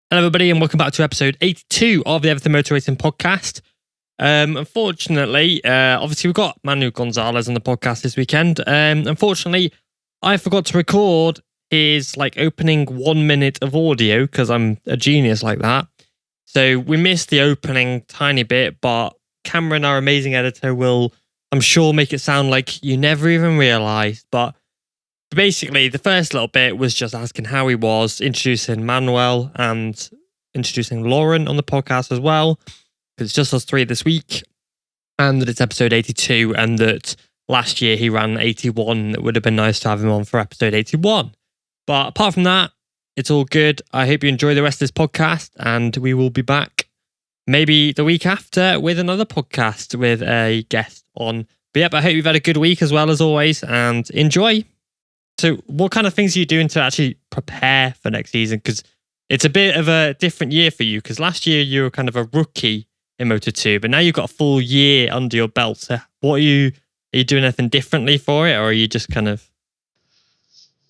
Hello, everybody, and welcome back to episode 82 of the Everything Motor Racing podcast. Unfortunately, obviously, we've got Manuel Gonzalez on the podcast this weekend. Unfortunately, I forgot to record his opening 1 minute of audio because I'm a genius like that. So we missed the opening tiny bit, but Cameron, our amazing editor, will, I'm sure, make it sound like you never even realised. But basically, the first little bit was just asking how he was, introducing Manuel and introducing Lauren on the podcast as well. It's just us three this week, and that it's episode 82, and that last year he ran 81. It would have been nice to have him on for episode 81. But apart from that, it's all good. I hope you enjoy the rest of this podcast, and we will be back maybe the week after with another podcast with a guest on. But yep, I hope you've had a good week as well as always, and enjoy. So what kind of things are you doing to actually prepare for next season? Because it's a bit of a different year for you, because last year you were kind of a rookie in Moto2, but now you've got a full year under your belt. So what are you doing anything differently for it, or are you just kind of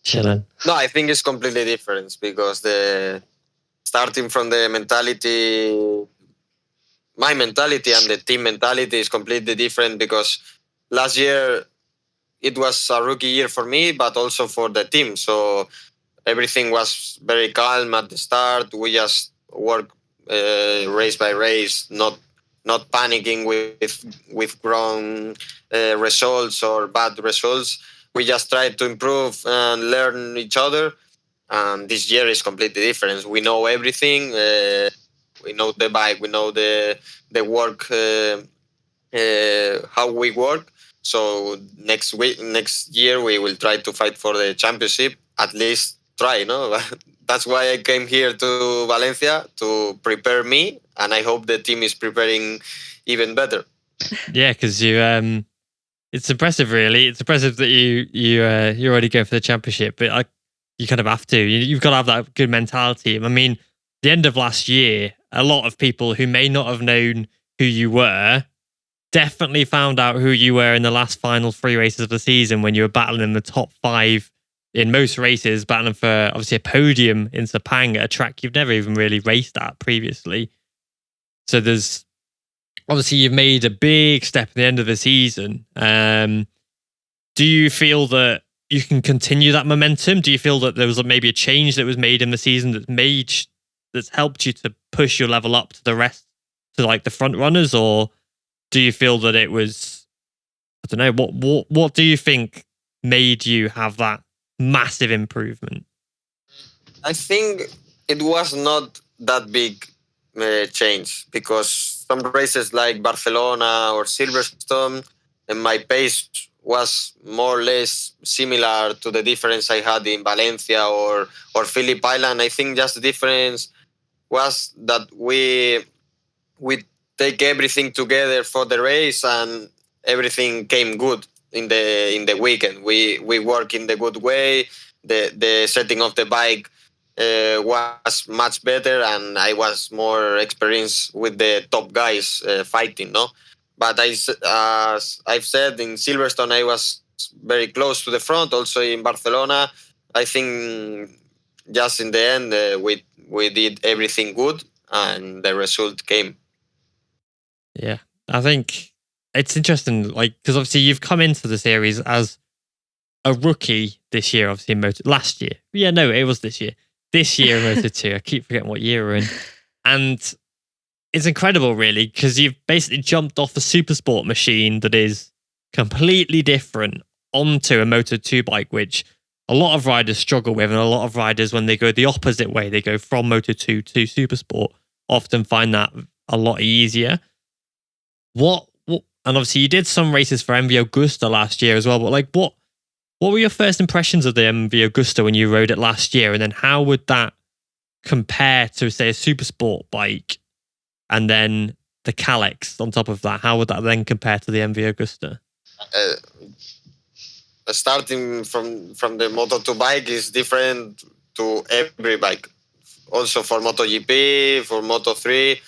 chilling? No, I think it's completely different because starting from the mentality, my mentality and the team mentality is completely different, because last year it was a rookie year for me, but also for the team. So everything was very calm at the start. We just work race by race, not panicking with wrong results or bad results. We just try to improve and learn each other. And this year is completely different. We know everything. We know the bike. We know the work, how we work. So next year we will try to fight for the championship. At least try, no? That's why I came here to Valencia, to prepare me, and I hope the team is preparing even better. Yeah, because you, it's impressive, really. It's impressive that you already go for the championship, but you kind of have to. You've got to have that good mentality. I mean, the end of last year, a lot of people who may not have known who you were definitely found out who you were in the last final 3 races of the season, when you were battling in the top 5 in most races, battling for obviously a podium in Sepang at a track you've never even really raced at previously. So there's obviously you've made a big step at the end of the season. Do you feel that you can continue that momentum? Do you feel that there was maybe a change that was made in the season that's helped you to push your level up to the rest, to the front runners, or do you feel that it was, I don't know, what do you think made you have that massive improvement? I think it was not that big change, because some races like Barcelona or Silverstone, and my pace was more or less similar to the difference I had in Valencia or Phillip Island. I think just the difference was that we take everything together for the race, and everything came good in the weekend. We work in the good way. The setting of the bike was much better, and I was more experienced with the top guys fighting, no? But as I've said, in Silverstone I was very close to the front. Also in Barcelona, I think just in the end we did everything good, and the result came. Yeah, I think it's interesting, because obviously you've come into the series as a rookie this year, obviously in last year. Yeah, no, it was this year. This year in Moto2. I keep forgetting what year we're in. And it's incredible, really, because you've basically jumped off a Supersport machine that is completely different onto a Moto2 bike, which a lot of riders struggle with, and a lot of riders, when they go the opposite way, they go from Moto2 to Supersport, often find that a lot easier. What and obviously you did some races for MV Agusta last year as well, but what were your first impressions of the MV Agusta when you rode it last year, and then how would that compare to, say, a Supersport bike, and then the Calyx on top of that? How would that then compare to the MV Agusta? Starting from the Moto2 bike is different to every bike. Also for MotoGP, for Moto3,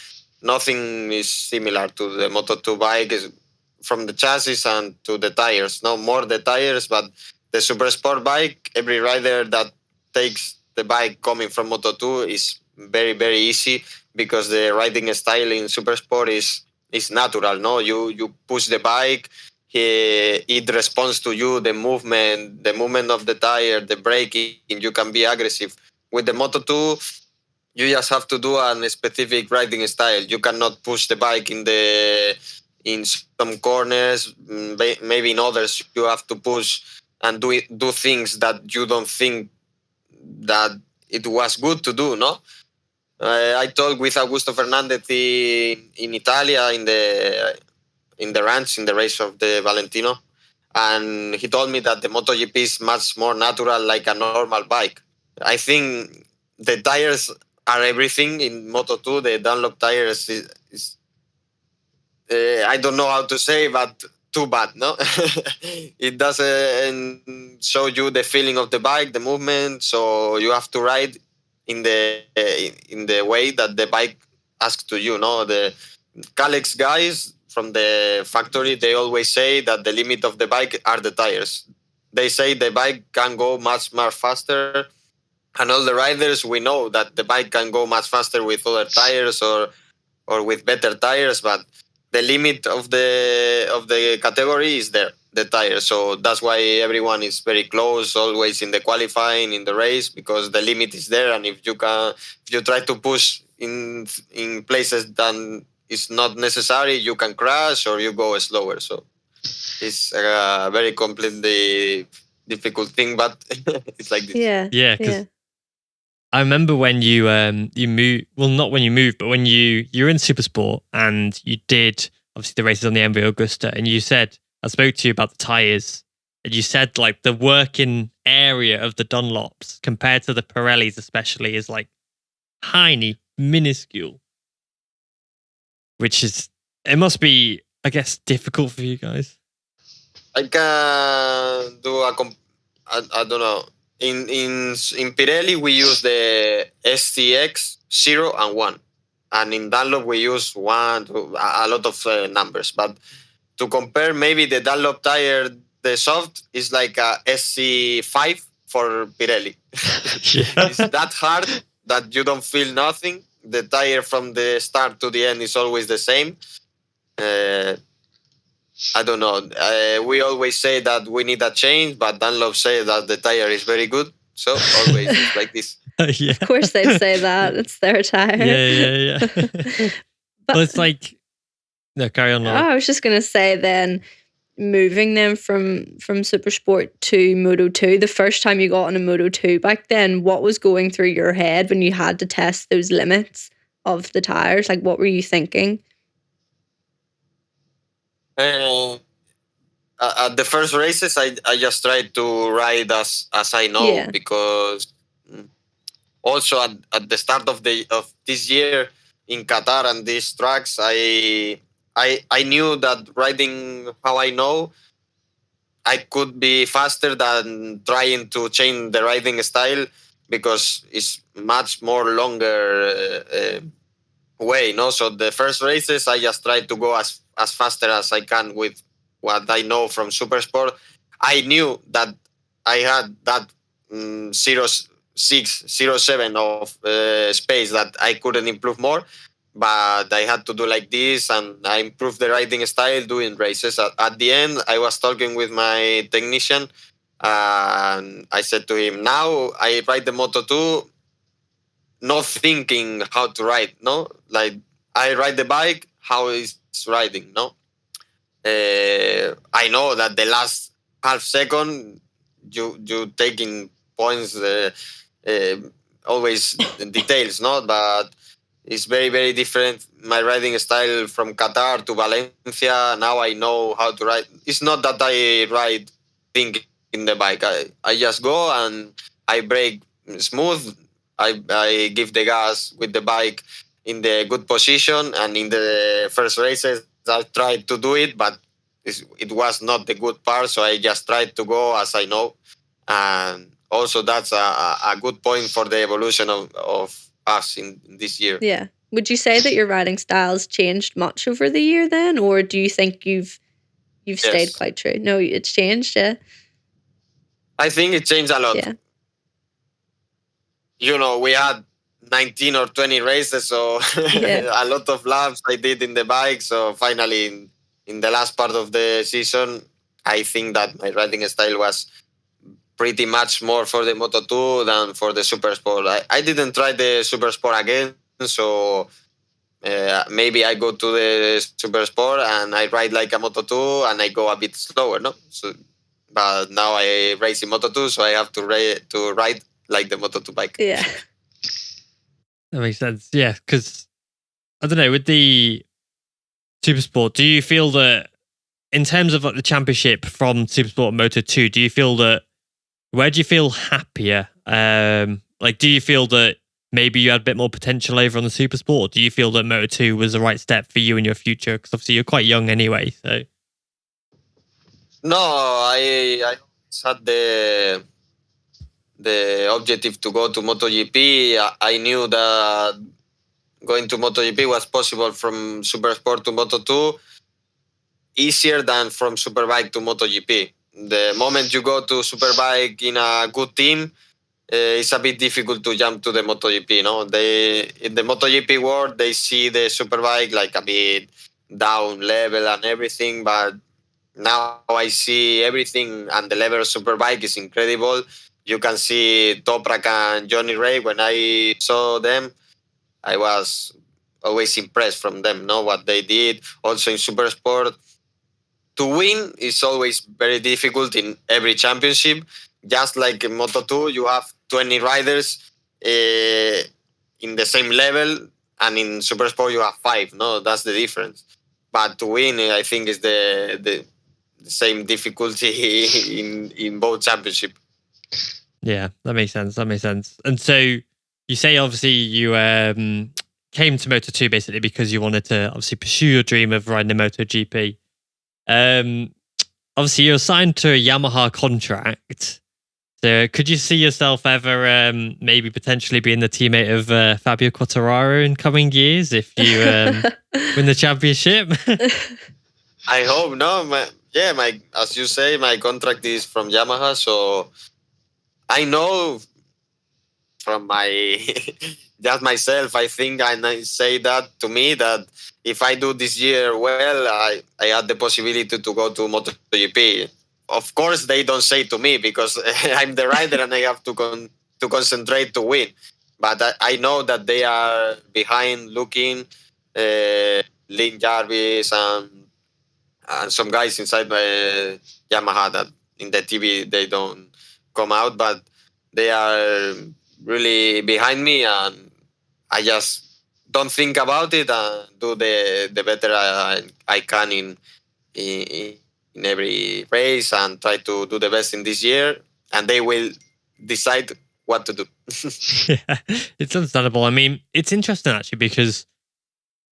nothing is similar to the Moto2 bike. Is from the chassis and to the tires. No more the tires, but the Supersport bike, every rider that takes the bike coming from Moto2 is very, very easy because the riding style in Supersport is natural. No, you push the bike, it responds to you, the movement of the tire, the braking. You can be aggressive. With the Moto2, you just have to do a specific riding style. You cannot push the bike in some corners. Maybe in others you have to push and do things that you don't think that it was good to do. No, I talked with Augusto Fernandez in Italia in the ranch in the race of the Valentino, and he told me that the MotoGP is much more natural, like a normal bike. I think the tires are everything in Moto2. The Dunlop tires is I don't know how to say, but too bad. No, it doesn't show you the feeling of the bike, the movement. So you have to ride in the way that the bike asks to you. No, the Calex guys from the factory, they always say that the limit of the bike are the tires. They say the bike can go much more faster, and all the riders, we know that the bike can go much faster with other tires or with better tires, but the limit of the category is there, the tires. So that's why everyone is very close, always in the qualifying, in the race, because the limit is there. And if you try to push in places that is not necessary, you can crash or you go slower. So it's a very completely difficult thing, but it's like this. Yeah, because I remember when you move. Well, not when you moved, but when you're in Supersport and you did obviously the races on the MV Augusta, and you said I spoke to you about the tires, and you said like the working area of the Dunlops compared to the Pirellis, especially, is like tiny, minuscule. Which is it must be, I guess, difficult for you guys. I can do I don't know. In Pirelli we use the STX 0 and 1, and in Dunlop we use a lot of numbers. But to compare, maybe the Dunlop tire, the soft, is like a SC5 for Pirelli. It's that hard that you don't feel nothing. The tire from the start to the end is always the same. I don't know. We always say that we need a change, but Dunlop say that the tire is very good. So always it's like this. Yeah. Of course they'd say that. It's their tire. Yeah. But well, it's like, no, carry on. I was just going to say then, moving them from Supersport to Moto2, the first time you got on a Moto2 back then, what was going through your head when you had to test those limits of the tires? Like, what were you thinking? At the first races, I just tried to ride as I know, because also at the start of this year in Qatar and these tracks, I knew that riding how I know, I could be faster than trying to change the riding style, because it's much more longer way. No, so the first races I just tried to go as faster as I can with what I know from Supersport. I knew that I had that 0.6, 0.7 of space that I couldn't improve more, but I had to do like this, and I improved the riding style doing races. At the end, I was talking with my technician, and I said to him, now I ride the Moto2 not thinking how to ride, no? Like, I ride the bike, how is riding, no? I know that the last half second, you taking points, always details, no? But it's very, very different. My riding style from Qatar to Valencia, now I know how to ride. It's not that I ride thinking the bike. I just go and I brake smooth. I give the gas with the bike in the good position, and in the first races I tried to do it, but it was not the good part, so I just tried to go as I know. And also that's a good point for the evolution of us in this year. Yeah. Would you say that your riding styles changed much over the year then, or do you think you've stayed quite true? No, it's changed, yeah. I think it changed a lot. Yeah. You know, we had 19 or 20 races, so Yeah. a lot of laps I did in the bike. So finally, in the last part of the season, I think that my riding style was pretty much more for the Moto2 than for the Supersport. I didn't try the Supersport again, so maybe I go to the Supersport and I ride like a Moto2 and I go a bit slower, no? So, but now I race in Moto2, so I have to ride like the Moto2 bike. Yeah. That makes sense. Yeah, because I don't know, with the Supersport, do you feel that in terms of like the championship from Supersport Moto2, do you feel that where do you feel happier? Like, do you feel that maybe you had a bit more potential over on the Supersport? Or do you feel that Moto2 was the right step for you in your future? Because obviously you're quite young anyway. So No, I had the objective to go to MotoGP. I knew that going to MotoGP was possible from Supersport to Moto2 easier than from Superbike to MotoGP. The moment you go to Superbike in a good team, it's a bit difficult to jump to the MotoGP. No, they in the MotoGP world they see the Superbike like a bit down level and everything, but now I see everything, and the level of Superbike is incredible. You can see Toprak and Johnny Ray. When I saw them, I was always impressed from them. Know what they did. Also in Supersport, to win is always very difficult in every championship. Just like in Moto2, you have 20 riders in the same level, and in Supersport you have 5. No, that's the difference. But to win, I think is the same difficulty in both championship. yeah, that makes sense. That makes sense. And so you say obviously you came to Moto2 basically because you wanted to obviously pursue your dream of riding a MotoGP. Obviously you're signed to a Yamaha contract. So could you see yourself ever maybe potentially being the teammate of Fabio Quartararo in coming years if you win the championship? I hope no. My as you say, my contract is from Yamaha, so I know from my just myself. I think I say that to me that if I do this year well, I had the possibility to go to MotoGP. Of course, they don't say to me because I'm the rider and I have to concentrate to win. But I know that they are behind looking. Lynn Jarvis and some guys inside my Yamaha that in the TV they don't come out, but they are really behind me, and I just don't think about it and do the better I can in in every race and try to do the best in this year, and they will decide what to do. Yeah, it's understandable. I mean, it's interesting actually because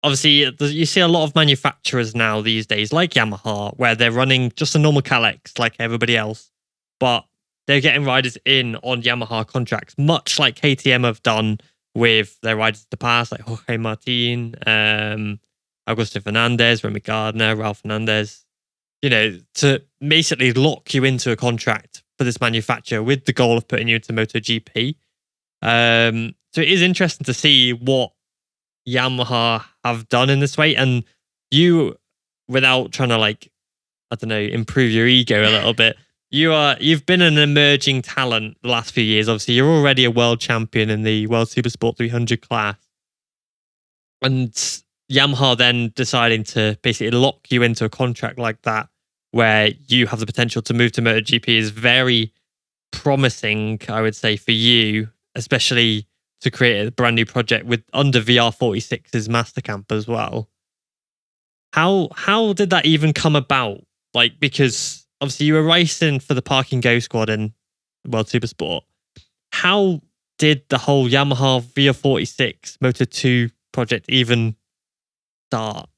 obviously you see a lot of manufacturers now these days, like Yamaha, where they're running just a normal Calyx like everybody else, but they're getting riders in on Yamaha contracts, much like KTM have done with their riders in the past, like Jorge Martin, Augusto Fernandez, Remy Gardner, Ralph Fernandez, you know, to basically lock you into a contract for this manufacturer with the goal of putting you into MotoGP. So it is interesting to see what Yamaha have done in this way, and you, without trying to like, I don't know, improve your ego a little bit, you've been an emerging talent the last few years. Obviously, you're already a world champion in the World Supersport 300 class, and Yamaha then deciding to basically lock you into a contract like that, where you have the potential to move to MotoGP, is very promising, I would say, for you, especially to create a brand new project with under VR46's Mastercamp as well. How did that even come about? Like, because obviously you were racing for the Park and Go squad in World Supersport. How did the whole Yamaha VR46 Moto2 project even start?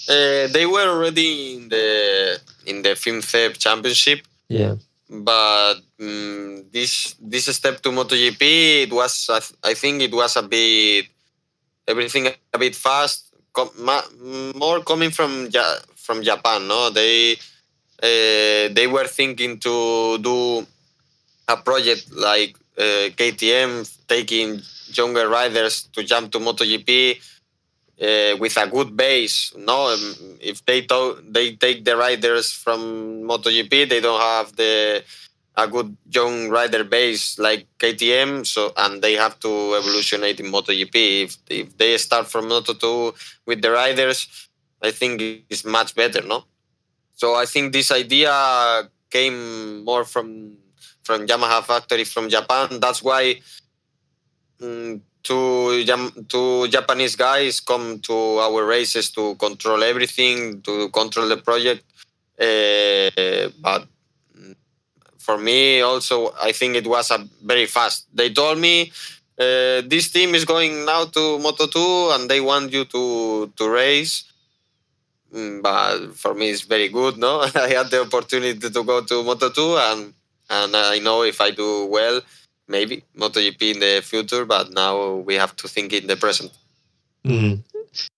They were already in the FIMFEB championship. Yeah. But this step to MotoGP, it was I think it was a bit everything a bit fast, more coming from Japan. No, they were thinking to do a project like KTM taking younger riders to jump to MotoGP with a good base. No, if they take the riders from MotoGP, they don't have a good young rider base like KTM. So and they have to evolutionate in MotoGP. If they start from Moto2 with the riders, I think it's much better. No, so I think this idea came more from Yamaha factory from Japan. That's why two Japanese guys come to our races to control everything, to control the project. But for me, also, I think it was very fast. They told me this team is going now to Moto2 and they want you to race. But for me, it's very good. No, I had the opportunity to go to Moto2 and I know if I do well, maybe MotoGP in the future. But now we have to think in the present.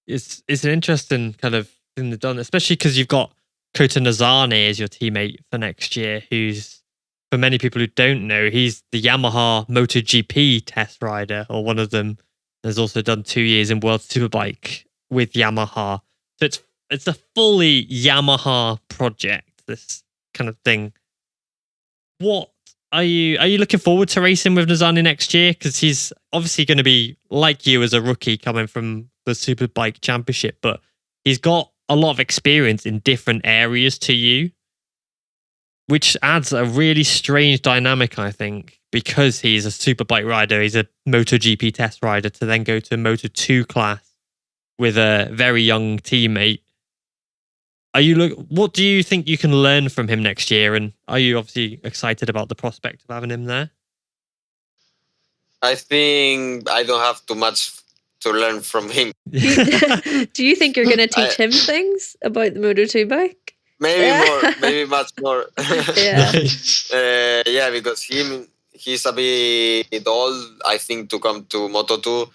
It's an interesting kind of thing they've done, especially because you've got Kota Nazane as your teammate for next year, who's, for many people who don't know, he's the Yamaha MotoGP test rider, or one of them. Has also done 2 years in World Superbike with Yamaha. So it's a fully Yamaha project, this kind of thing. What are you looking forward to racing with Nazane next year? Because he's obviously going to be like you as a rookie coming from the Superbike Championship, but he's got a lot of experience in different areas to you, which adds a really strange dynamic, I think, because he's a Superbike rider, he's a MotoGP test rider, to then go to a Moto2 class with a very young teammate. What do you think you can learn from him next year? And are you obviously excited about the prospect of having him there? I think I don't have too much to learn from him. Do you think you're going to teach him things about the Moto2 bike? Maybe more, maybe much more. Yeah. Yeah, because he's a bit old, I think, to come to Moto2.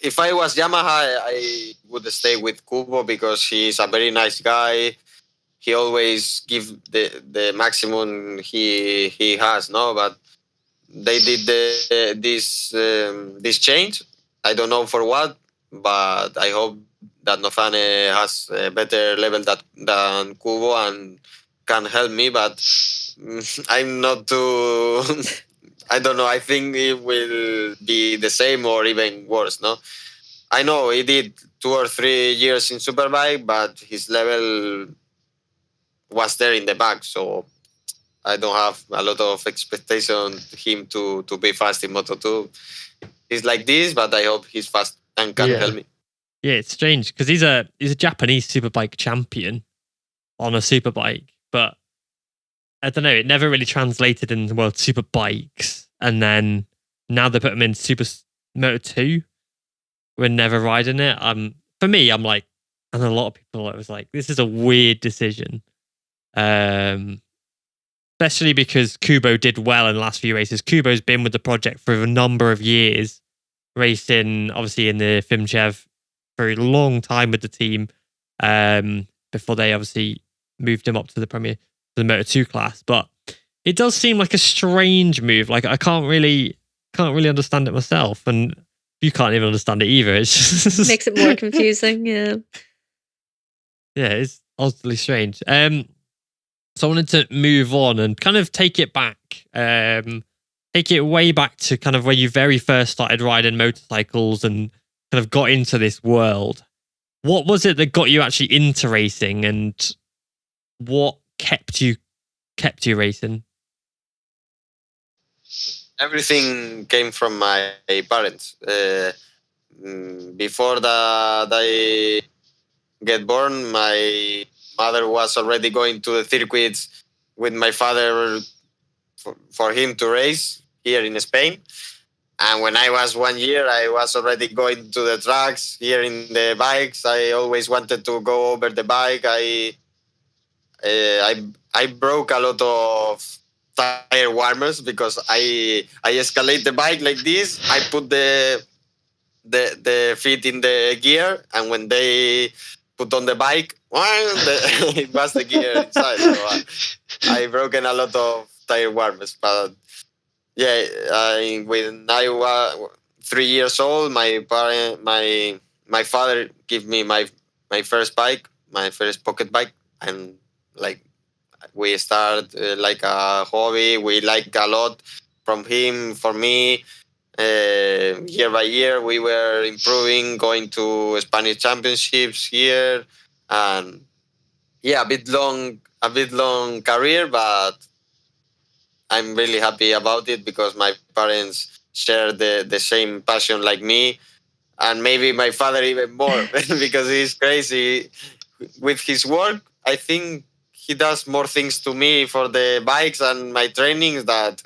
If I was Yamaha, I would stay with Kubo because he's a very nice guy. He always gives the maximum he has, no? But they did this change. I don't know for what, but I hope that Nofane has a better level than Kubo and can help me. But I'm not too. I don't know. I think it will be the same or even worse. No, I know he did 2 or 3 years in Superbike, but his level was there in the back. So I don't have a lot of expectation him to be fast in Moto2. He's like this, but I hope he's fast and can help me. Yeah, it's strange because he's a Japanese Superbike champion on a Superbike, but I don't know, it never really translated in the World Superbikes. And then now they put him in Super Moto2. We're never riding it. For me, I'm like, and a lot of people, it was like, this is a weird decision. Especially because Kubo did well in the last few races. Kubo's been with the project for a number of years, racing obviously in the Fimchev for a long time with the team, before they obviously moved him up to the the Moto2 class. But it does seem like a strange move. Like I can't really understand it myself, and you can't even understand it either. It's just makes it more confusing. Yeah, it's oddly strange. So I wanted to move on and kind of take it back, take it way back to kind of where you very first started riding motorcycles and kind of got into this world. What was it that got you actually into racing, and what kept you racing? Everything came from my parents. Before that I get born, my mother was already going to the circuits with my father for him to race here in Spain. And when I was 1 year, I was already going to the tracks here in the bikes. I always wanted to go over the bike. I broke a lot of tire warmers because I escalate the bike like this. I put the feet in the gear, and when they put on the bike, it was the gear inside. So I broken a lot of tire warmers. But when I was 3 years old, my father gave me my first bike, my first pocket bike, and like we start like a hobby. We like a lot from him. For me, year by year, we were improving, going to Spanish championships here, and a bit long career, but I'm really happy about it because my parents share the same passion like me, and maybe my father even more because he's crazy with his work. I think he does more things to me for the bikes and my trainings that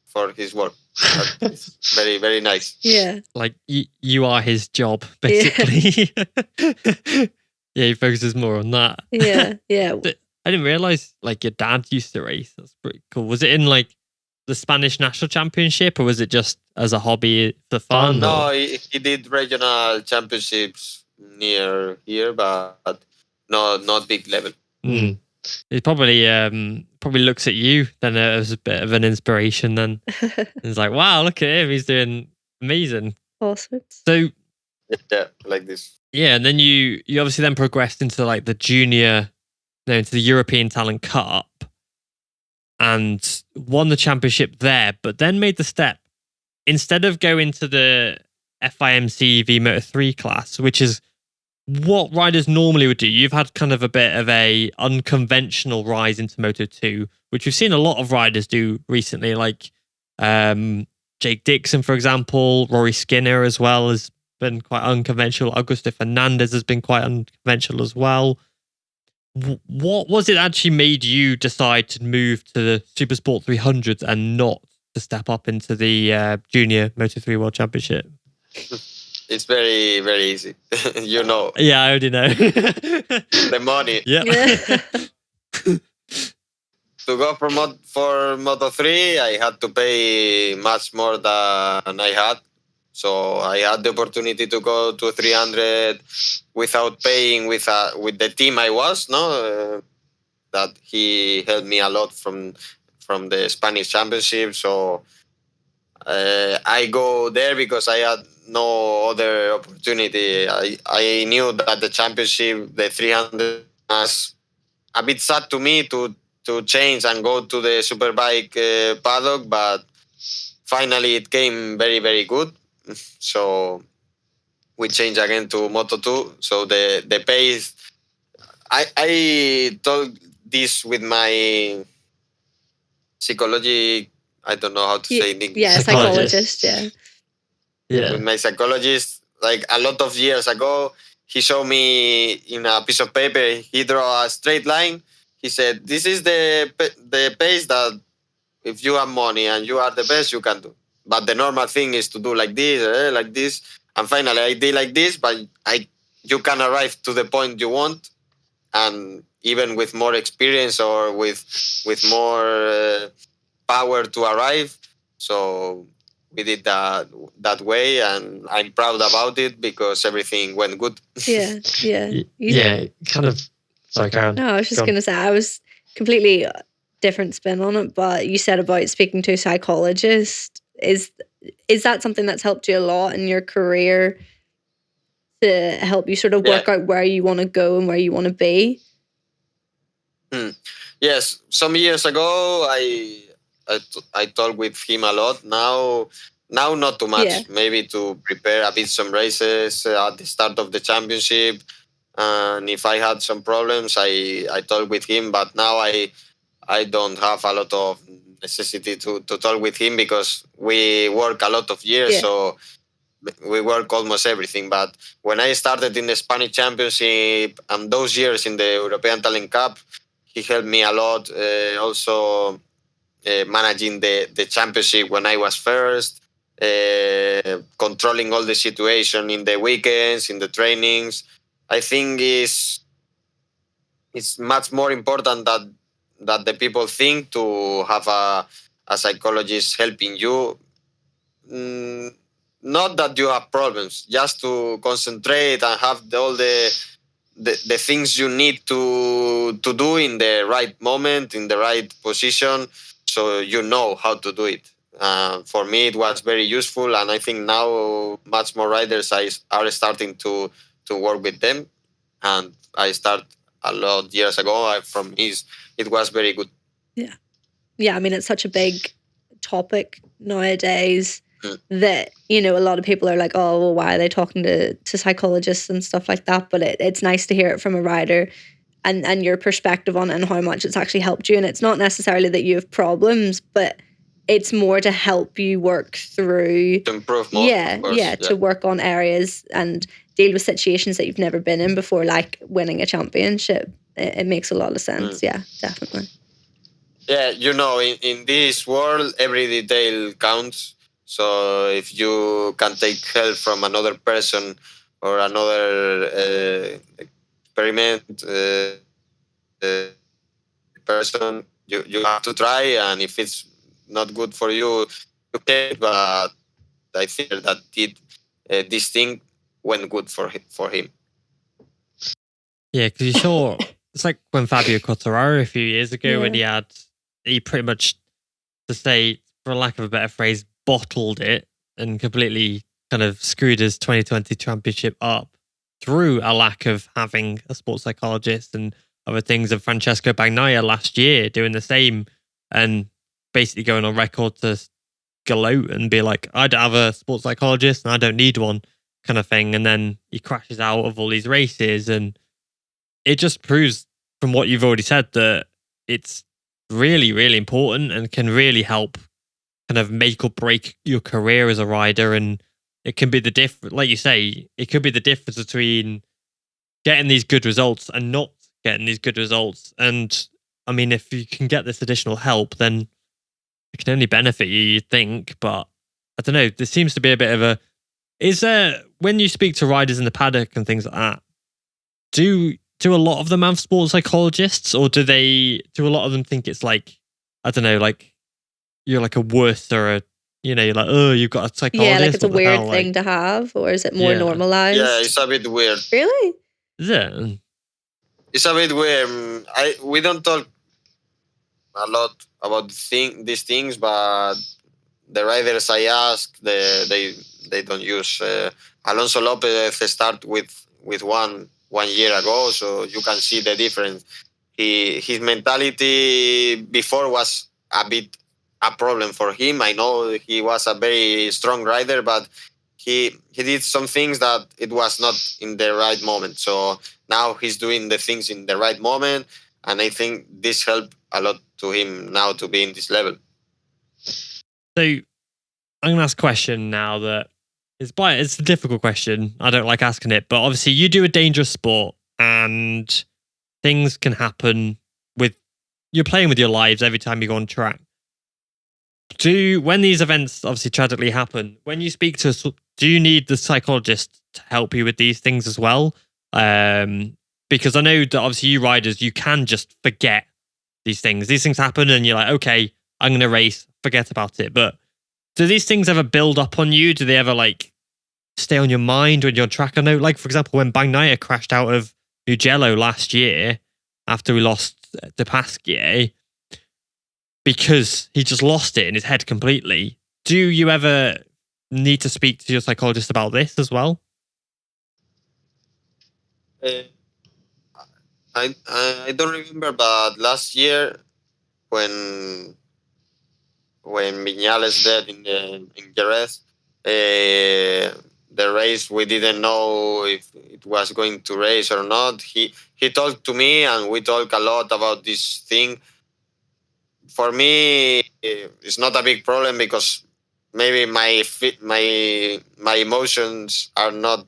for his work. It's very, very nice. Yeah. Like you are his job, basically. Yeah, he focuses more on that. Yeah. Yeah. I didn't realize like your dad used to race. That's pretty cool. Was it in like the Spanish national championship, or was it just as a hobby for fun? No, he did regional championships near here, but no, not big level. Mm. He probably looks at you then as a bit of an inspiration. Then he's like, "Wow, look at him! He's doing amazing." Awesome. So yeah, like this. Yeah, and then you obviously then progressed into like the junior, into the European Talent Cup, and won the championship there. But then made the step instead of going to the FIMC V Moto3 class, which is what riders normally would do. You've had kind of a bit of a unconventional rise into Moto2, which we've seen a lot of riders do recently, like Jake Dixon, for example, Rory Skinner as well has been quite unconventional. Augusto Fernandez has been quite unconventional as well. What was it actually made you decide to move to the Supersport 300s and not to step up into the Junior Moto3 World Championship? It's very, very easy. You know. Yeah, I already know. The money. Yeah. To go for Moto3, I had to pay much more than I had. So I had the opportunity to go to 300 without paying with the team I was, that he helped me a lot from the Spanish championship. So I go there because I had no other opportunity. I knew that the championship, the 300, was a bit sad to me to change and go to the superbike paddock, but finally it came very, very good. So we changed again to Moto2. So the pace, I told this with my psychology. I don't know how to say it in English. Yeah, psychologist. Yeah. With my psychologist, like a lot of years ago, he showed me in a piece of paper. He drew a straight line. He said, "This is the pace that if you have money and you are the best, you can do. But the normal thing is to do like this, like this." And finally, I did like this, but you can arrive to the point you want, and even with more experience or with more power to arrive. So we did that way, and I'm proud about it because everything went good. Yeah. Kind of. Sorry, Karen. No, I was just going to say, I was completely different spin on it, but you said about speaking to a psychologist. Is that something that's helped you a lot in your career to help you sort of work out where you want to go and where you want to be? Yes, some years ago I talked with him a lot. Now not too much. Yeah. Maybe to prepare a bit some races at the start of the championship. And if I had some problems, I talk with him. But now I don't have a lot of necessity to talk with him because we work a lot of years. So we work almost everything. But when I started in the Spanish championship and those years in the European Talent Cup, he helped me a lot. Also managing the championship when I was first, controlling all the situation in the weekends, in the trainings. I think it's much more important that the people think to have a psychologist helping you. Not that you have problems, just to concentrate and have all the things you need to do in the right moment, in the right position, so you know how to do it. For me, it was very useful, and I think now much more riders are starting to work with them. And I started a lot years ago. From it was very good. Yeah, I mean, it's such a big topic nowadays Mm. that, you know, a lot of people are like, oh, well, why are they talking to psychologists and stuff like that? But it's nice to hear it from a rider and your perspective on it and how much it's actually helped you. And it's not necessarily that you have problems, but it's more to help you work through. To improve more, of course. To work on areas and deal with situations that you've never been in before, like winning a championship. It makes a lot of sense. Yeah, definitely. Yeah, you know, in this world, every detail counts. So if you can take help from another person or another experiment person, you have to try. And if it's not good for you, you can. But I think that this thing went good for him. Yeah, because you saw it's like when Fabio Quartararo a few years ago when he pretty much, to say, for lack of a better phrase, bottled it and completely kind of screwed his 2020 championship up through a lack of having a sports psychologist and other things. And Francesco Bagnaia last year doing the same and basically going on record to gloat and be like, I don't have a sports psychologist and I don't need one, kind of thing. And then he crashes out of all these races, and it just proves from what you've already said that it's really, really important and can really help kind of make or break your career as a rider. And it can be the difference, like you say, it could be the difference between getting these good results and not getting these good results. And I mean, if you can get this additional help, then it can only benefit you, you'd think. But I don't know, there seems to be a bit of a, is there, when you speak to riders in the paddock and things like that, do a lot of them have sports psychologists, or do a lot of them think it's like, I don't know, like you're like a worse or a, you know, you're like, oh, you've got a psychologist? Yeah, like it's a weird thing to have, or is it more normalized? Yeah, it's a bit weird. Really? Is it? It's a bit weird. We don't talk a lot about these things, but the riders I ask, they don't use. Alonso Lopez start with one year ago, so you can see the difference. His mentality before was a bit a problem for him. I know he was a very strong rider, but he did some things that it was not in the right moment. So now he's doing the things in the right moment, and I think this helped a lot to him now to be in this level. So I'm going to ask a question now that it's a difficult question. I don't like asking it, but obviously you do a dangerous sport and things can happen you're playing with your lives every time you go on track. When these events obviously tragically happen, when you speak to us, do you need the psychologist to help you with these things as well? Because I know that obviously you riders, you can just forget these things. These things happen and you're like, okay, I'm going to race, forget about it. But do these things ever build up on you? Do they ever like stay on your mind when you're on track? I know, like, for example, when Bagnaia crashed out of Mugello last year after we lost the Pasquier, because he just lost it in his head completely. Do you ever need to speak to your psychologist about this as well? I don't remember, but last year when Viñales dead in Jerez, the race we didn't know if it was going to race or not. He talked to me and we talked a lot about this thing. For me, it's not a big problem because maybe my emotions are not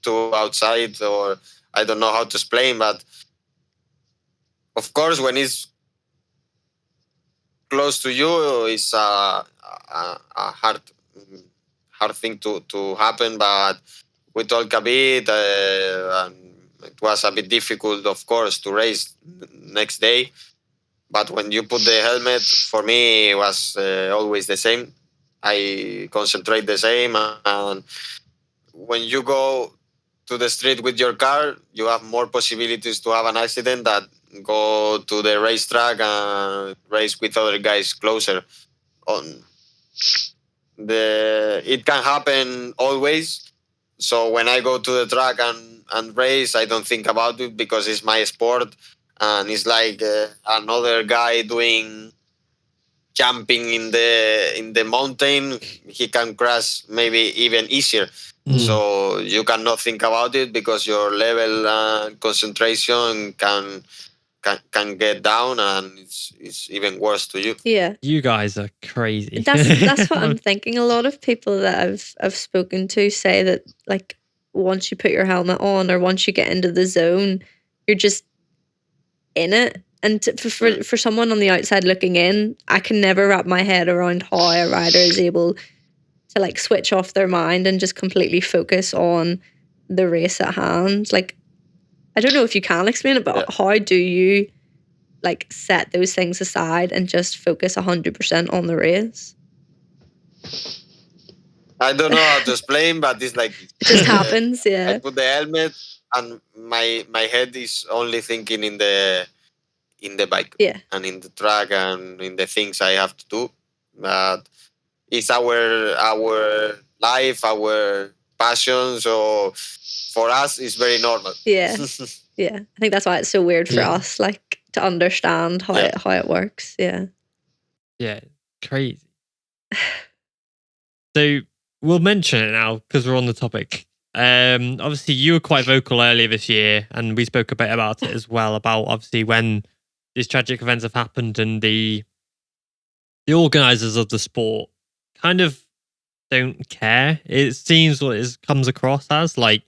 too outside, or I don't know how to explain. But of course, when it's close to you, it's a hard thing to happen. But we talk a bit, and it was a bit difficult, of course, to race next day. But when you put the helmet, for me, it was always the same. I concentrate the same. And when you go to the street with your car, you have more possibilities to have an accident than go to the racetrack and race with other guys closer. on it can happen always. So when I go to the track and race, I don't think about it because it's my sport, and it's like another guy doing jumping in the mountain. He can crash maybe even easier. So you cannot think about it because your level and concentration can get down, and it's even worse to you. Yeah. You guys are crazy. That's what I'm thinking. A lot of people that I've spoken to say that, like, once you put your helmet on or once you get into the zone, you're just in it. And for someone on the outside looking in, I can never wrap my head around how a rider is able to, like, switch off their mind and just completely focus on the race at hand. Like, I don't know if you can explain it, but how do you, like, set those things aside and just focus 100% on the race? I don't know how to explain, but it's like it just happens. Yeah, I put the helmet, and my head is only thinking in the bike, and in the track, and in the things I have to do. But it's our life, our passion. So for us, it's very normal. Yeah. I think that's why it's so weird for us, like, to understand how it works. Yeah, crazy. So we'll mention it now because we're on the topic. Obviously, you were quite vocal earlier this year, and we spoke a bit about it as well. About obviously when these tragic events have happened, and the organisers of the sport kind of don't care. It seems what it comes across as, like,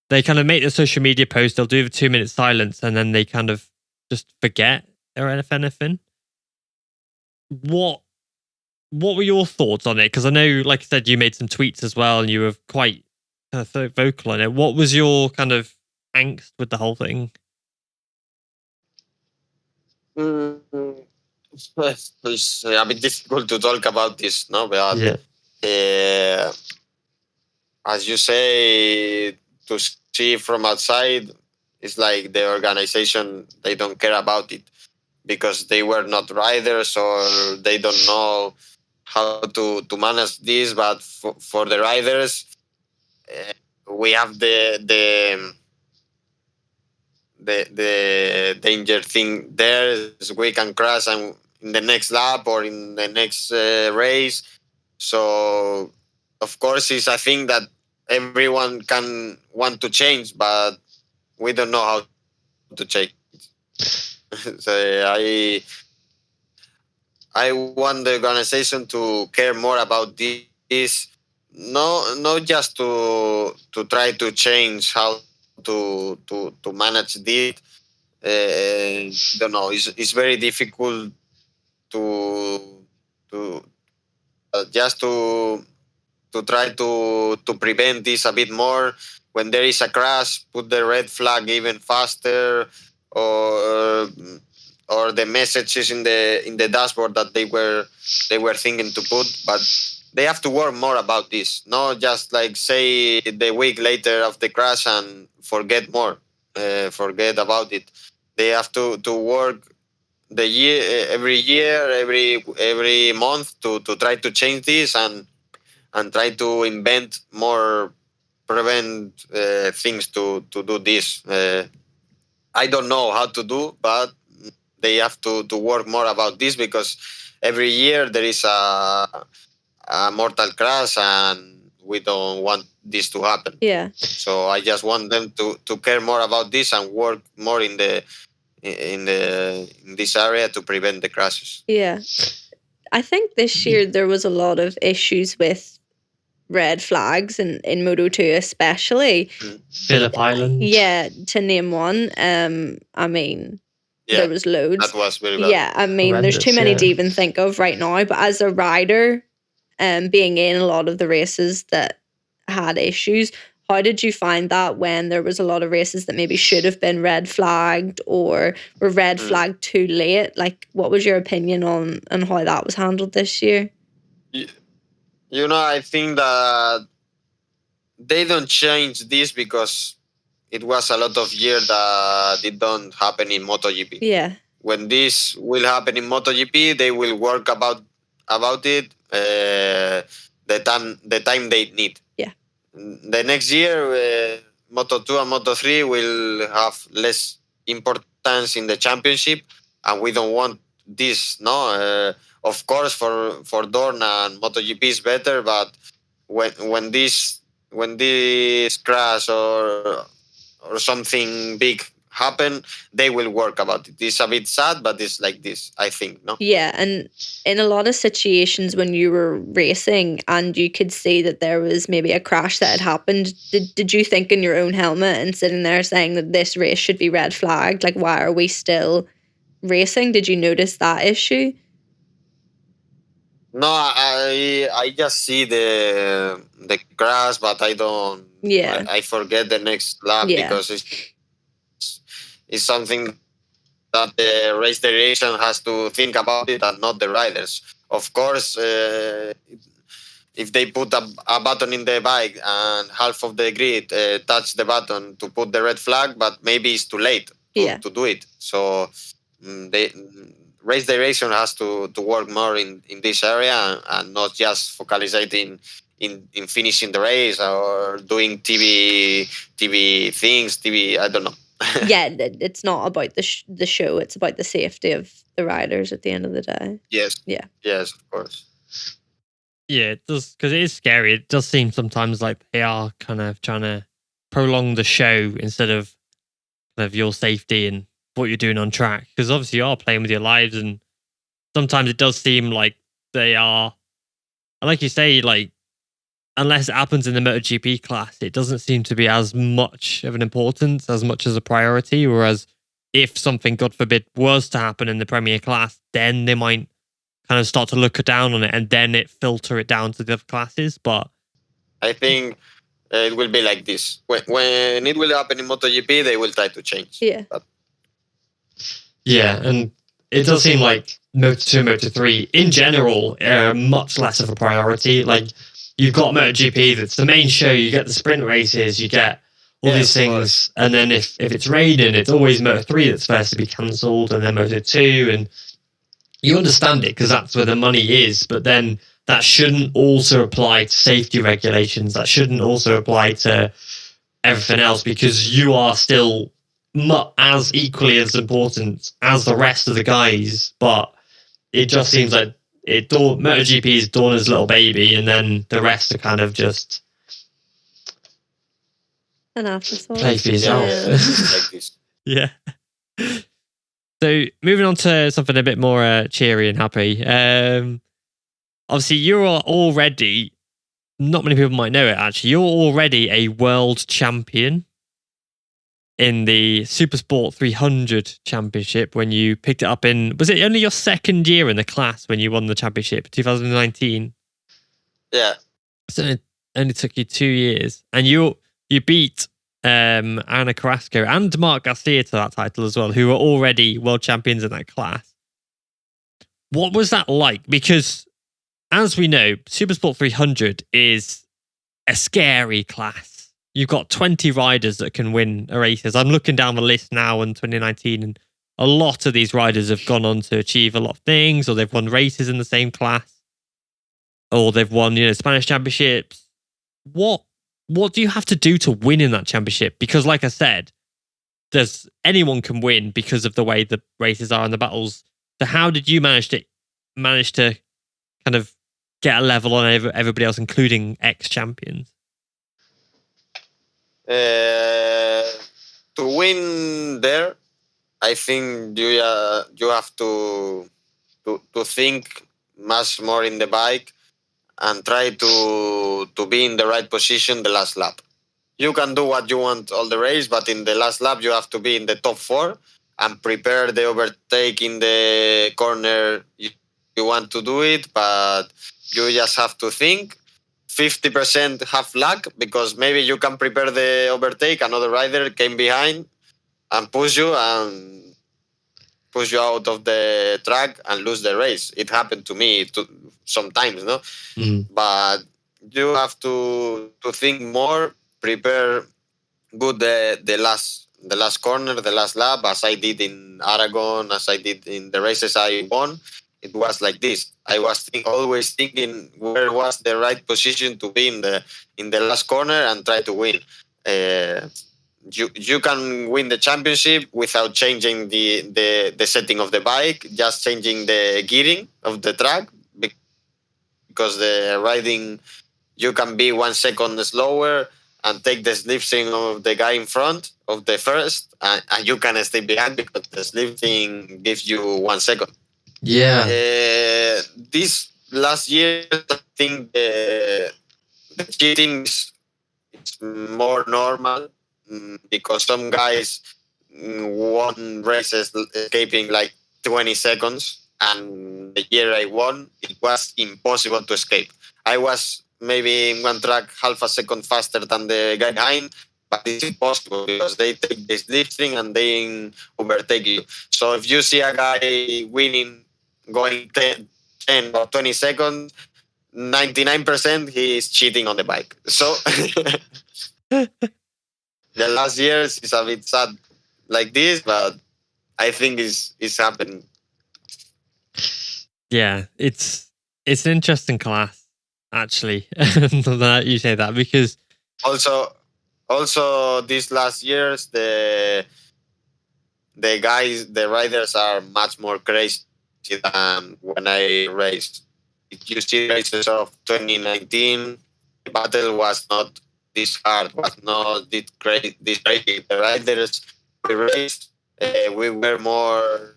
they kind of make the social media post, they'll do the 2-minute silence, and then they kind of just forget or anything. What were your thoughts on it? Because I know, like I said, you made some tweets as well, and you were quite kind of vocal on it. What was your kind of angst with the whole thing? It's a bit difficult to talk about this, no? But as you say, to see from outside, it's like the organization, they don't care about it because they were not riders, or they don't know how to manage this. But for the riders, we have the danger thing there is we can crash and in the next lap or in the next race. So of course it's a thing that everyone can want to change, but we don't know how to change. So I want the organization to care more about this. No, not just to try to change how to manage this. Don't know. It's very difficult to just to try to prevent this a bit more. When there is a crash, put the red flag even faster, or the messages in the dashboard that they were thinking to put. But they have to work more about this. Not just like say the week later of the crash and forget forget about it. They have to work the every year, every month to try to change this and try to invent more prevent things to do this. I don't know how to do, but they have to work more about this because every year there is a mortal crash, and we don't want this to happen. Yeah. So I just want them to care more about this and work more in this area to prevent the crashes. Yeah. I think this year there was a lot of issues with red flags in Moto2 especially. Phillip Island. Yeah, to name one. I mean, there was loads. That was very bad. Yeah, I mean, there's too many to even think of right now. But as a rider, being in a lot of the races that had issues, how did you find that when there was a lot of races that maybe should have been red flagged or were red flagged too late? Like, what was your opinion on how that was handled this year? You know, I think that they don't change this because it was a lot of years that it don't happen in MotoGP. Yeah. When this will happen in MotoGP, they will work about it the time they need. Yeah. The next year, Moto2 and Moto3 will have less importance in the championship, and we don't want this. No, of course, for Dorna and MotoGP is better, but when this crash or something big happen, they will work about it. It's a bit sad, but it's like this, I think. No. Yeah, and in a lot of situations when you were racing and you could see that there was maybe a crash that had happened, did you think in your own helmet and sitting there saying that this race should be red flagged? Like, why are we still racing? Did you notice that issue? No, I just see the crash, but I don't. Yeah. I forget the next lap because it's something that the race direction has to think about it and not the riders. Of course, if they put a button in the bike and half of the grid touch the button to put the red flag, but maybe it's too late to do it. So race direction has to work more in this area and not just focalizing in finishing the race or doing TV things. I don't know. Yeah, it's not about the show. It's about the safety of the riders at the end of the day. Yes. Yeah. Yes, of course. Yeah, it does, because it is scary. It does seem sometimes like they are kind of trying to prolong the show instead of kind of your safety and what you're doing on track. Because obviously you are playing with your lives, and sometimes it does seem like they are, and like you say, like, unless it happens in the MotoGP class, it doesn't seem to be as much of an importance, as much as a priority. Whereas if something, God forbid, was to happen in the Premier class, then they might kind of start to look down on it and then it filter it down to the other classes. But I think it will be like this. When it will happen in MotoGP, they will try to change. Yeah. Yeah, and it does seem like Moto2 and Moto3 in general are much less of a priority. Like, you've got MotoGP, that's the main show, you get the sprint races, you get all these things, and then if it's raining, it's always Moto3 that's first to be cancelled, and then Moto2, and you understand it because that's where the money is, but then that shouldn't also apply to safety regulations, that shouldn't also apply to everything else, because you are still as equally as important as the rest of the guys. But it just seems like MotoGP is Dorna's little baby, and then the rest are kind of just an afterthought. Play for yourself. Yeah. So moving on to something a bit more cheery and happy. Obviously, you're already, not many people might know it actually, you're already a world champion in the Supersport 300 championship when you picked it up in, was it only your second year in the class when you won the championship, 2019? Yeah. So it only took you 2 years. And you beat Ana Carrasco and Mark Garcia to that title as well, who were already world champions in that class. What was that like? Because as we know, Supersport 300 is a scary class. You've got 20 riders that can win races. I'm looking down the list now in 2019, and a lot of these riders have gone on to achieve a lot of things, or they've won races in the same class, or they've won, Spanish championships. What do you have to do to win in that championship? Because like I said, anyone can win because of the way the races are and the battles. So how did you manage to kind of get a level on everybody else, including ex-champions? To win there, I think you have to think much more in the bike and try to be in the right position the last lap. You can do what you want all the race, but in the last lap you have to be in the top 4 and prepare the overtake in the corner. You want to do it, but you just have to think. 50% have luck, because maybe you can prepare the overtake, another rider came behind and push you out of the track and lose the race. It happened to me sometimes, no? But you have to think more, prepare good the last corner, the last lap, as I did in Aragon, as I did in the races I won. it was like this. I was always thinking where was the right position to be in the last corner and try to win. Uh, you can win the championship without changing the setting of the bike, just changing the gearing of the track, because the riding, you can be 1 second slower and take the slipstream of the guy in front of the first, and you can stay behind because the slipstream gives you 1 second. Yeah. This last year, I think the cheating is more normal, because some guys won races escaping like 20 seconds, and the year I won, it was impossible to escape. I was maybe in one track half a second faster than the guy behind, but it's impossible because they take this lifting and they overtake you. So if you see a guy winning, going 10 or 20 seconds, 99% he is cheating on the bike. So the last years is a bit sad like this, but I think it's happening. Yeah, it's an interesting class, actually. That you say that, because Also these last years, the riders are much more crazy than when I raced. If you see races of 2019, the battle was not this hard, was not this crazy. The riders we raced, we were more,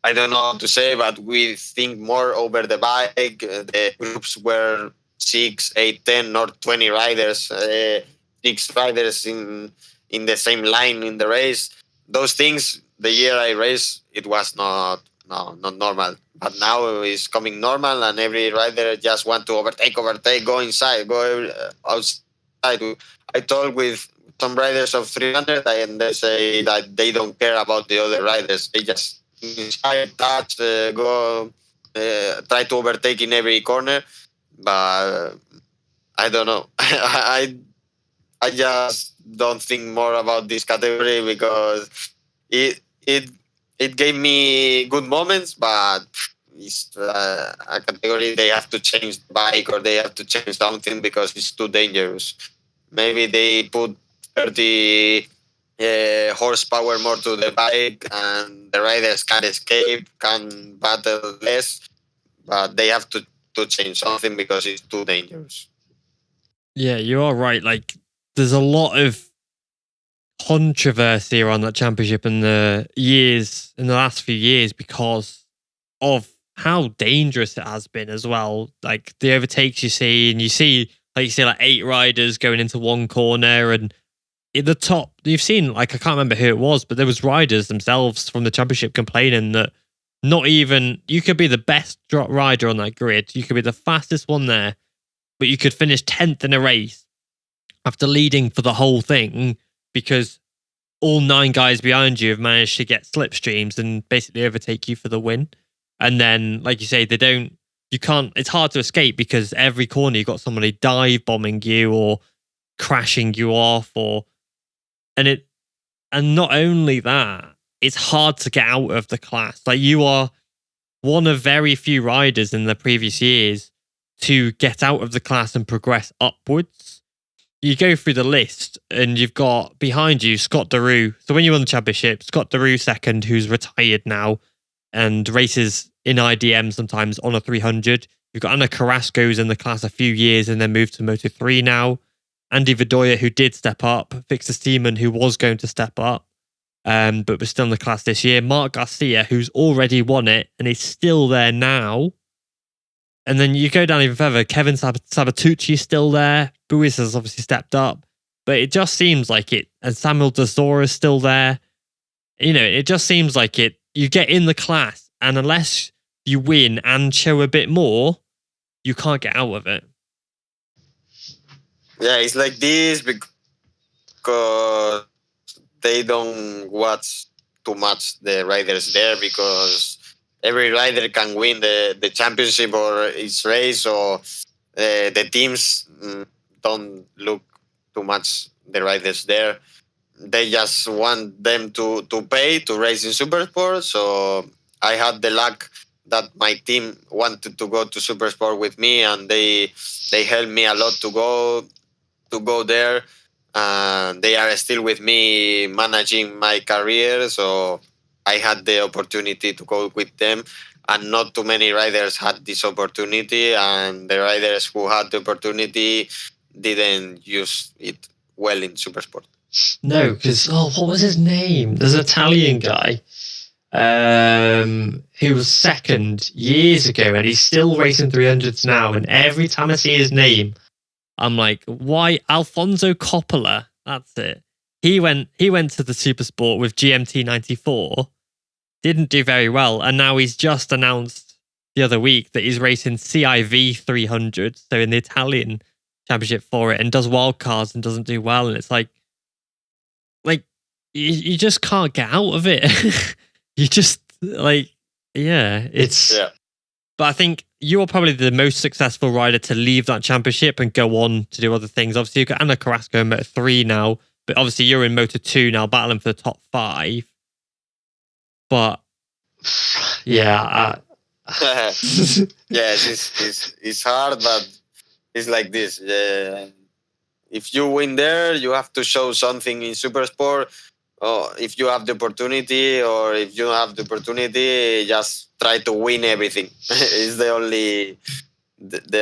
I don't know how to say, but we think more over the bike. The groups were 6, 8, 10, not 20 riders, 6 riders in the same line in the race. Those things, the year I raced, it was not normal. But now it's coming normal, and every rider just want to overtake, go inside, go outside. I talk with some riders of 300, and they say that they don't care about the other riders. They just inside, touch, go, try to overtake in every corner. But I don't know. I just don't think more about this category because it it it gave me good moments, but it's a category they have to change the bike or they have to change something because it's too dangerous. Maybe they put 30 horsepower more to the bike and the riders can escape, can battle less, but they have to change something because it's too dangerous. yeah, you are right. Like, there's a lot of controversy around that championship in the last few years because of how dangerous it has been as well. Like the overtakes you see, and you see, like you say, like 8 riders going into one corner, and in the top, you've seen, like, I can't remember who it was, but there was riders themselves from the championship complaining that not even, you could be the best rider on that grid, you could be the fastest one there, but you could finish 10th in a race after leading for the whole thing because all 9 guys behind you have managed to get slipstreams and basically overtake you for the win. And then, like you say, it's hard to escape because every corner you've got somebody dive bombing you or crashing you off, and not only that, it's hard to get out of the class. Like, you are one of very few riders in the previous years to get out of the class and progress upwards. You go through the list and you've got behind you Scott Derue. So when you won the championship, Scott Derue second, who's retired now and races in IDM sometimes on a 300. You've got Anna Carrasco's in the class a few years and then moved to Moto3 now. Andy Bedoya, who did step up. Victor Steeman, who was going to step up, but was still in the class this year. Mark Garcia, who's already won it and is still there now. And then you go down even further. Kevin Sabatucci's still there. Buis has obviously stepped up. But it just seems like it. And Samuel Dazor is still there. You know, it just seems like it. You get in the class, and unless you win and show a bit more, you can't get out of it. Yeah, it's like this because they don't watch too much the riders there, because every rider can win the championship or its race, or the teams don't look too much the riders there. They just want them to pay to race in Supersport. So I had the luck that my team wanted to go to Supersport with me, and they helped me a lot to go there. And they are still with me managing my career, so I had the opportunity to go with them. And not too many riders had this opportunity, and the riders who had the opportunity didn't use it well in Supersport. No, because what was his name? There's an Italian guy who was second years ago, and he's still racing 300s now. And every time I see his name, I'm like, why? Alfonso Coppola. That's it. He went to the Supersport with GMT 94. Didn't do very well, and now he's just announced the other week that he's racing CIV 300, so in the Italian championship for it, and does wildcards and doesn't do well. And it's like you just can't get out of it. You just it's. Yeah. But I think you are probably the most successful rider to leave that championship and go on to do other things. Obviously, you've got Ana Carrasco in Moto3 now, but obviously you're in Moto2 now, battling for the top 5. But yeah, yes, it's hard, but it's like this. If you win there, you have to show something in Supersport. Or if you have the opportunity, or if you don't have the opportunity, just try to win everything. It's the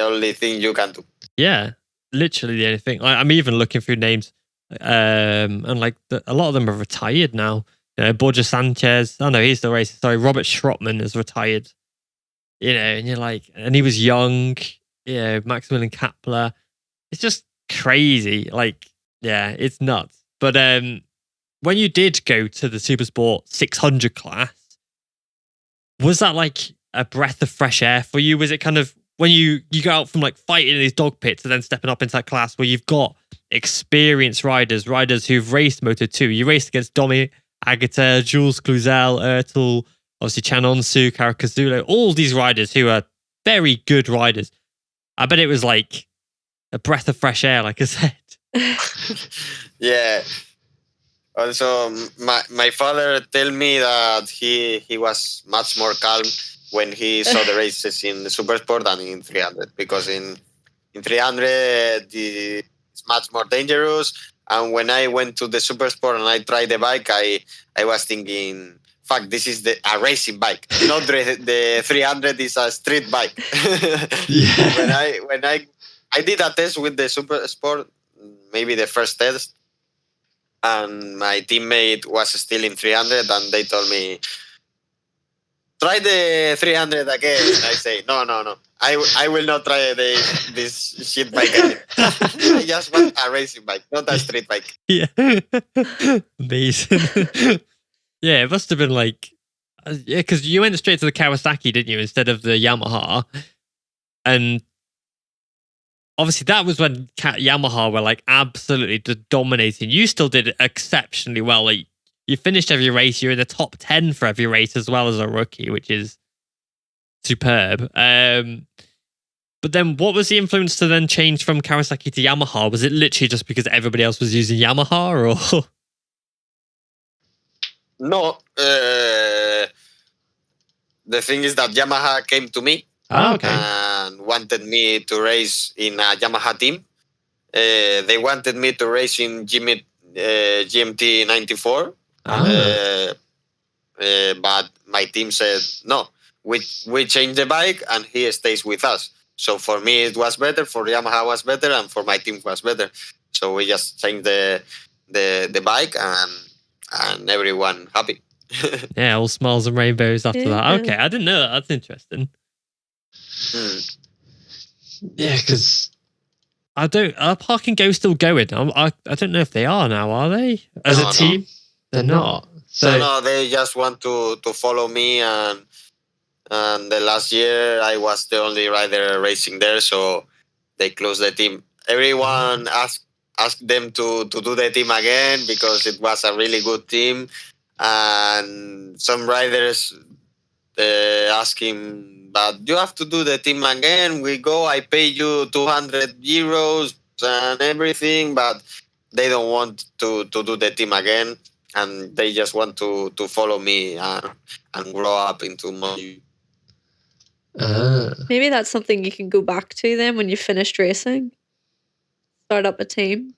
only thing you can do. Yeah, literally the only thing. I'm even looking through names, and a lot of them are retired now. Borja Sanchez. Oh no, he's still racing. Sorry, Robert Schrottman is retired. And you're like, and he was young. Maximilian Kapler. It's just crazy. It's nuts. But when you did go to the Supersport 600 class, was that like a breath of fresh air for you? Was it kind of when you go out from fighting in these dog pits and then stepping up into that class where you've got experienced riders who've raced Moto2? You raced against Domi Agata, Jules Cluzel, Ertl, obviously Chanonsu, Caracazzulo, all these riders who are very good riders. I bet it was like a breath of fresh air, like I said. Yeah. Also, my father tell me that he was much more calm when he saw the races in the Supersport than in 300, because in 300 it's much more dangerous. And when I went to the Supersport and I tried the bike, I was thinking, fuck, this is a racing bike. Not the 300 is a street bike. Yeah. When I did a test with the Supersport, maybe the first test, and my teammate was still in 300, and they told me, try the 300 again. I say, no. I will not try this shit bike again. I just want a racing bike, not a street bike. Yeah. Amazing. Yeah, it must have been because you went straight to the Kawasaki, didn't you, instead of the Yamaha? And obviously that was when Yamaha were absolutely dominating. You still did exceptionally well. You finished every race. You're in the top 10 for every race as well as a rookie, which is superb. But then what was the influence to then change from Kawasaki to Yamaha? Was it literally just because everybody else was using Yamaha, or? No. The thing is that Yamaha came to me and wanted me to race in a Yamaha team. They wanted me to race in GMT 94. But my team said, no, we changed the bike and he stays with us. So for me it was better, for Yamaha was better, and for my team was better. So we just changed the bike, and everyone happy. Yeah, all smiles and rainbows after that. Okay, I didn't know that. That's interesting. Yeah, because are Park and Go still going? I don't know if they are now. Are they as a team? No. They're not. So no, they just want to follow me, and the last year I was the only rider racing there, so they closed the team. Everyone asked them to do the team again because it was a really good team, and some riders ask him, but you have to do the team again. I pay you 200 euros and everything, but they don't want to do the team again, and they just want to follow me and grow up into MotoGP. Maybe that's something you can go back to then when you've finished racing. Start up a team.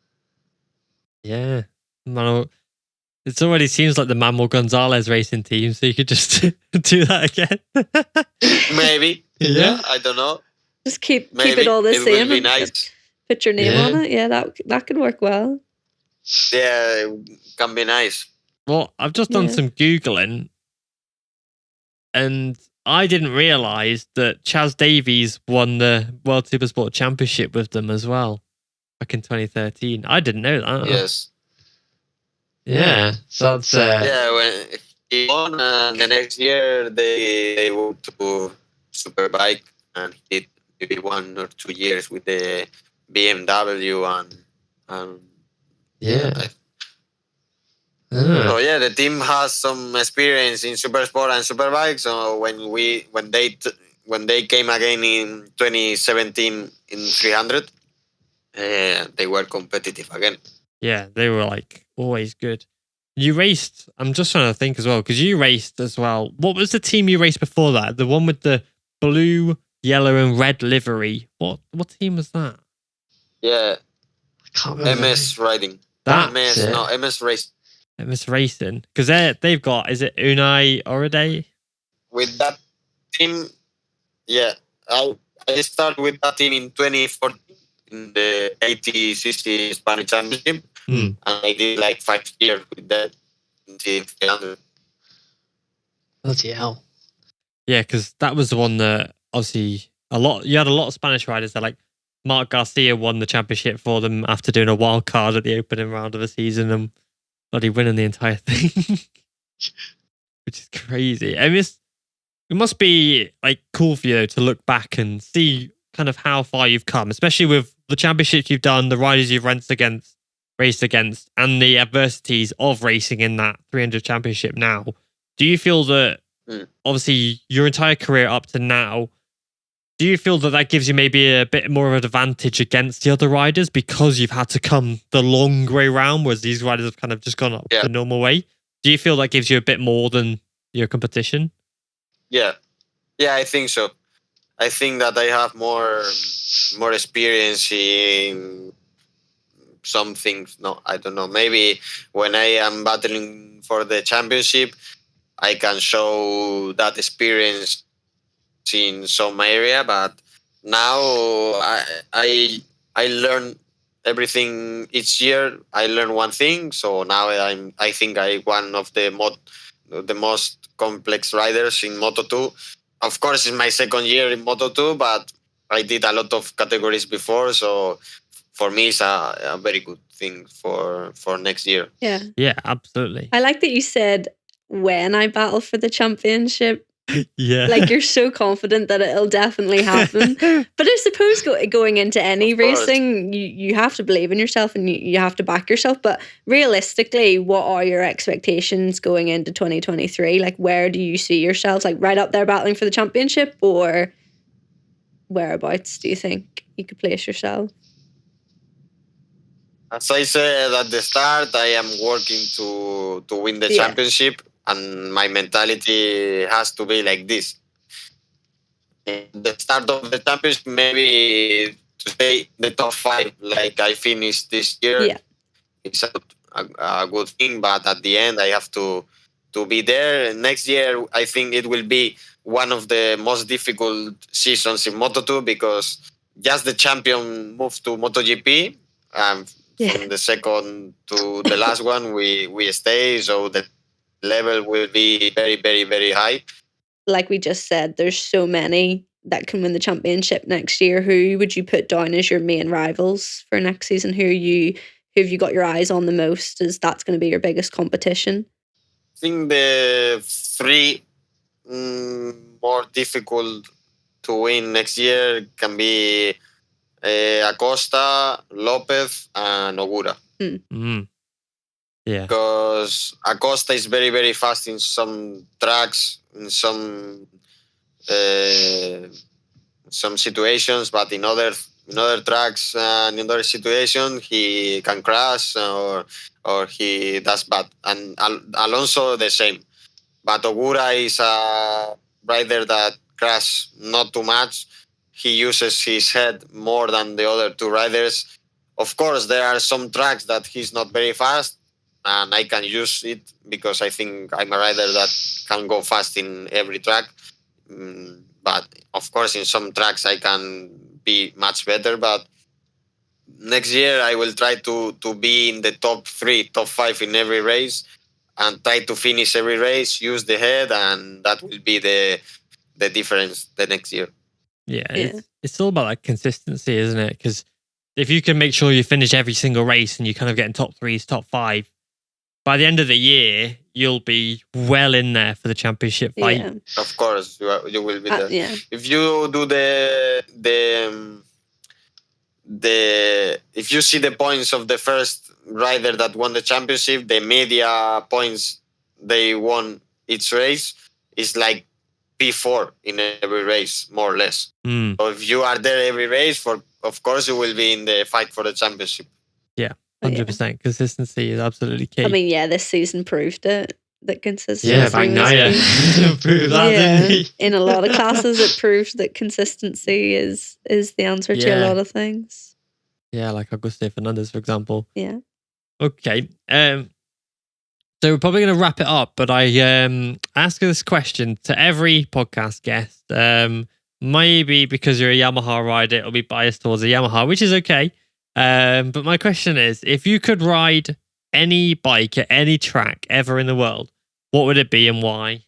Yeah. It already seems like the Manuel Gonzalez racing team, so you could just do that again. Maybe. Yeah. I don't know. Just keep Maybe it all the it same will be and nice. put your name on it. Yeah, that could work well. Yeah, it can be nice. Well, I've just done Yeah. some Googling, and I didn't realise that Chaz Davies won the World Supersport Championship with them as well back in 2013. I didn't know that. Yes. Yeah. So that's Yeah, when he won, and the next year they moved to Superbike, and he did maybe 1 or 2 years with the BMW and yeah. So yeah, the team has some experience in Supersport and Superbike. So when they came again in 2017 in 300, they were competitive again. Yeah, they were like always good. You raced, I'm just trying to think as well, because you raced as well. What was the team you raced before that? The one with the blue, yellow, and red livery. What team was that? Yeah, I can't remember. MS Riding. That's MS Race. MS Racing. Because they've got, is it Unai Oride? With that team, yeah, I started with that team in 2014 in the 80cc Spanish Championship, and I did like 5 years with that until 300. Bloody hell. Yeah, because that was the one that obviously you had a lot of Spanish riders that like Mark Garcia won the championship for them after doing a wild card at the opening round of the season and bloody winning the entire thing. Which is crazy. I mean, it must be like cool for you to look back and see kind of how far you've come, especially with the championships you've done, the riders you've raced against, and the adversities of racing in that 300 championship now. Do you feel that, obviously, your entire career up to now, do you feel that gives you maybe a bit more of an advantage against the other riders because you've had to come the long way round, whereas these riders have kind of just gone up the normal way? Do you feel that gives you a bit more than your competition? Yeah, I think so. I think that I have more experience in some things. No, I don't know. Maybe when I am battling for the championship, I can show that experience in some area. But now I learn everything each year. I learn one thing. So now I think I'm one of the most complex riders in Moto2. Of course, it's my second year in Moto2, but I did a lot of categories before. So for me, it's a very good thing for next year. Yeah. Yeah, absolutely. I like that you said when I battle for the championship. Yeah. Like you're so confident that it'll definitely happen. But I suppose going into any racing, you have to believe in yourself and you have to back yourself. But realistically, what are your expectations going into 2023? Like where do you see yourselves? Like right up there battling for the championship, or whereabouts do you think you could place yourself? As I said at the start, I am working to win the championship, and my mentality has to be like this. At the start of the championship, maybe to stay the top 5, like I finished this year, it's a good thing. But at the end, I have to be there. Next year, I think it will be one of the most difficult seasons in Moto2 because just the champion moved to MotoGP. From the second to the last one, we stay. So the level will be very, very, very high. Like we just said, there's so many that can win the championship next year. Who would you put down as your main rivals for next season? Who have you got your eyes on the most? As that's going to be your biggest competition? I think the 3 more difficult to win next year can be Acosta, Lopez, and Ogura. Yeah. Because Acosta is very, very fast in some tracks, in some situations, but in other tracks and in other situations, he can crash or he does bad. And Alonso the same. But Ogura is a rider that crash not too much. He uses his head more than the other two riders. Of course, there are some tracks that he's not very fast, and I can use it because I think I'm a rider that can go fast in every track. But of course, in some tracks I can be much better. But next year I will try to be in the top 3, top 5 in every race, and try to finish every race, use the head, and that will be the difference the next year. Yeah, it's all about like consistency, isn't it? Because if you can make sure you finish every single race and you kind of get in top 3s, top 5, by the end of the year, you'll be well in there for the championship fight. Yeah. Of course, you will be there. Yeah. If you do if you see the points of the first rider that won the championship, the media points they won each race is like P4 in every race, more or less. So if you are there every race, of course you will be in the fight for the championship. Yeah, 100%. Consistency is absolutely key. I mean, this season proved it. That consistency. Yeah, Bagnaia proved that, didn't he? In a lot of classes, it proved that consistency is the answer to a lot of things. Yeah, like Augusto Fernandez, for example. Yeah. Okay. So we're probably going to wrap it up, but I ask this question to every podcast guest. Maybe because you're a Yamaha rider, it'll be biased towards a Yamaha, which is okay. But my question is, if you could ride any bike at any track ever in the world, what would it be and why?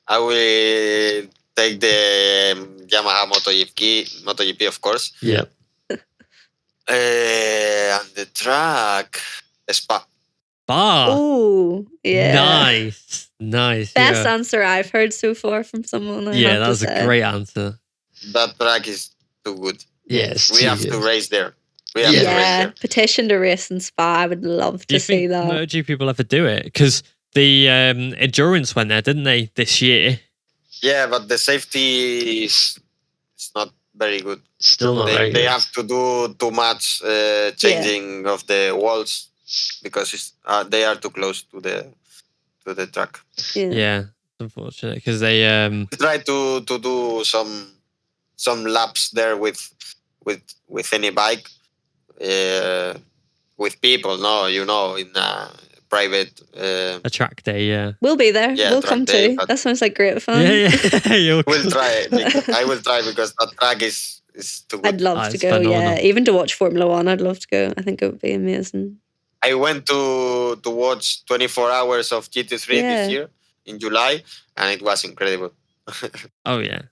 I will take the Yamaha MotoGP, of course. Yeah. And the track, Spa. Oh, yeah. Nice. Best answer I've heard so far from someone. That was a great answer. That track is too good. Yes, we have to race there. We have to race there. Petition to race in Spa. I would love to see that. MotoGP people ever do it? Because the Endurance went there, didn't they, this year? Yeah, but the safety is not very good. Still not very good. They have to do too much changing of the walls because they are too close to the track. Yeah, unfortunate because they try to do some laps there with any bike with people. No, in a private a track day. Yeah, we'll be there. We'll come too. That sounds like great fun. We'll try. I will try because that track is too good. I'd love to go. Yeah, even to watch Formula 1, I'd love to go. I think it would be amazing. I went to watch 24 hours of GT3 this year in July, and it was incredible. Oh yeah,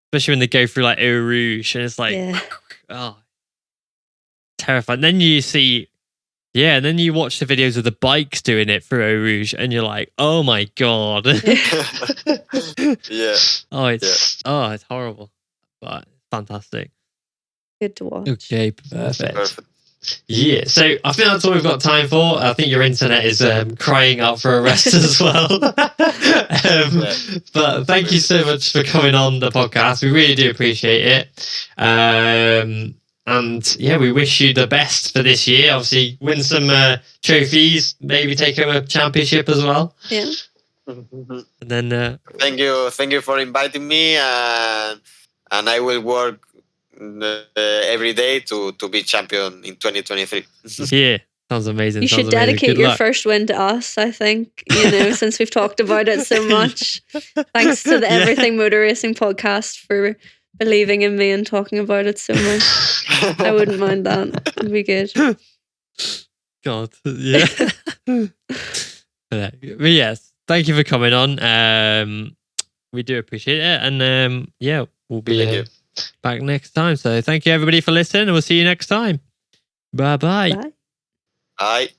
especially when they go through like Eau Rouge, and it's like, oh, terrifying. Then you see, and then you watch the videos of the bikes doing it through Eau Rouge, and you're like, oh my god. Yeah. Oh, it's horrible, but fantastic. Good to watch. Okay, perfect. Yeah, so I think that's all we've got time for. I think your internet is crying out for a rest as well. But thank you so much for coming on the podcast. We really do appreciate it. And we wish you the best for this year. Obviously, win some trophies, maybe take home a championship as well. Yeah. And then thank you for inviting me, and I will work every day to be champion in 2023. Yeah, sounds amazing. You should dedicate your first win to us, I think, since we've talked about it so much. Thanks to the Everything Motor Racing podcast for believing in me and talking about it so much. I wouldn't mind that. It'd be good. God, yeah. But yes, thank you for coming on. We do appreciate it, and we'll be back next time. So thank you everybody for listening, and we'll see you next time. Bye-bye. Bye. Bye.